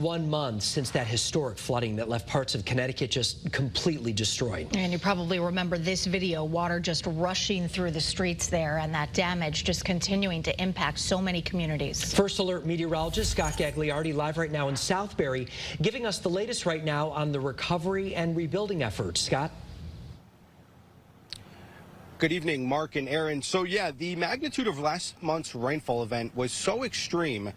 1 month since that historic flooding that left parts of Connecticut just completely destroyed. And you probably remember this video, water just rushing through the streets there, and that damage just continuing to impact so many communities. First Alert meteorologist Scott Gagliardi live right now in Southbury, giving us the latest right now on the recovery and rebuilding efforts. Scott? Good evening, Mark and Aaron. So yeah, the magnitude of last month's rainfall event was so extreme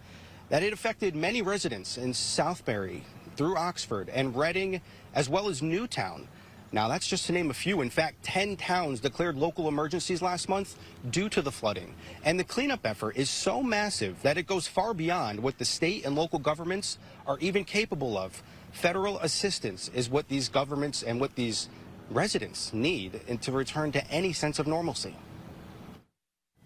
that it affected many residents in Southbury, through Oxford and Reading, as well as Newtown. Now, that's just to name a few. In fact, 10 towns declared local emergencies last month due to the flooding. And the cleanup effort is so massive that it goes far beyond what the state and local governments are even capable of. Federal assistance is what these governments and what these residents need to return to any sense of normalcy.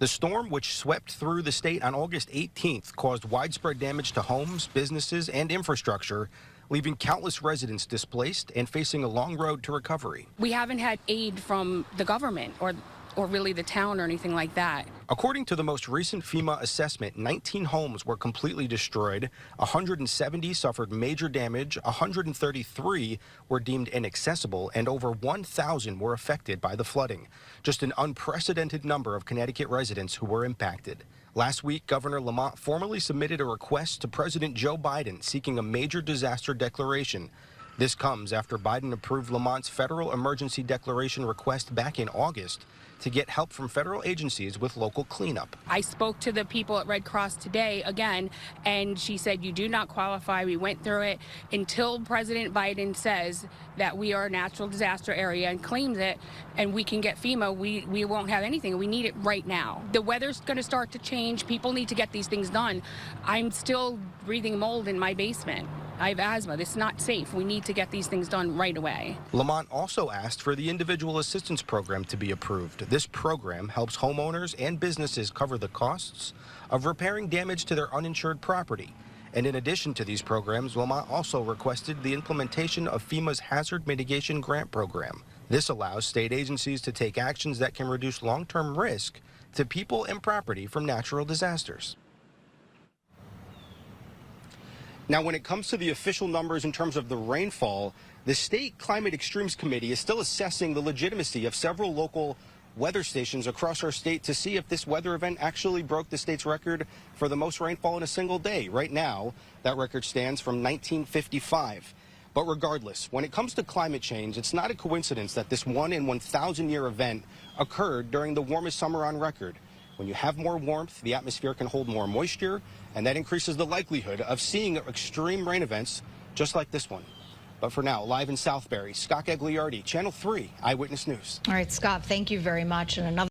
The storm, which swept through the state on August 18th, caused widespread damage to homes, businesses, and infrastructure, leaving countless residents displaced and facing a long road to recovery. We haven't had aid from the government or really the town or anything like that. According to the most recent FEMA assessment, 19 homes were completely destroyed, 170 suffered major damage, 133 were deemed inaccessible, and over 1,000 were affected by the flooding. Just an unprecedented number of Connecticut residents who were impacted. Last week, Governor Lamont formally submitted a request to President Joe Biden seeking a major disaster declaration. This comes after Biden approved Lamont's federal emergency declaration request back in August to get help from federal agencies with local cleanup. I spoke to the people at Red Cross today again, and she said, you do not qualify. We went through it. Until President Biden says that we are a natural disaster area and claims it, and we can get FEMA, we won't have anything. We need it right now. The weather's going to start to change. People need to get these things done. I'm still breathing mold in my basement. I have asthma. This is not safe. We need to get these things done right away. Lamont also asked for the Individual Assistance Program to be approved. This program helps homeowners and businesses cover the costs of repairing damage to their uninsured property. And in addition to these programs, Lamont also requested the implementation of FEMA's Hazard Mitigation Grant Program. This allows state agencies to take actions that can reduce long-term risk to people and property from natural disasters. Now, when it comes to the official numbers in terms of the rainfall, the State Climate Extremes Committee is still assessing the legitimacy of several local weather stations across our state to see if this weather event actually broke the state's record for the most rainfall in a single day. Right now, that record stands from 1955. But regardless, when it comes to climate change, it's not a coincidence that this 1 in 1,000-year event occurred during the warmest summer on record. When you have more warmth, the atmosphere can hold more moisture, and that increases the likelihood of seeing extreme rain events just like this one. But for now, live in Southbury, Scott Gagliardi, Channel 3 Eyewitness News. All right, Scott, thank you very much. And another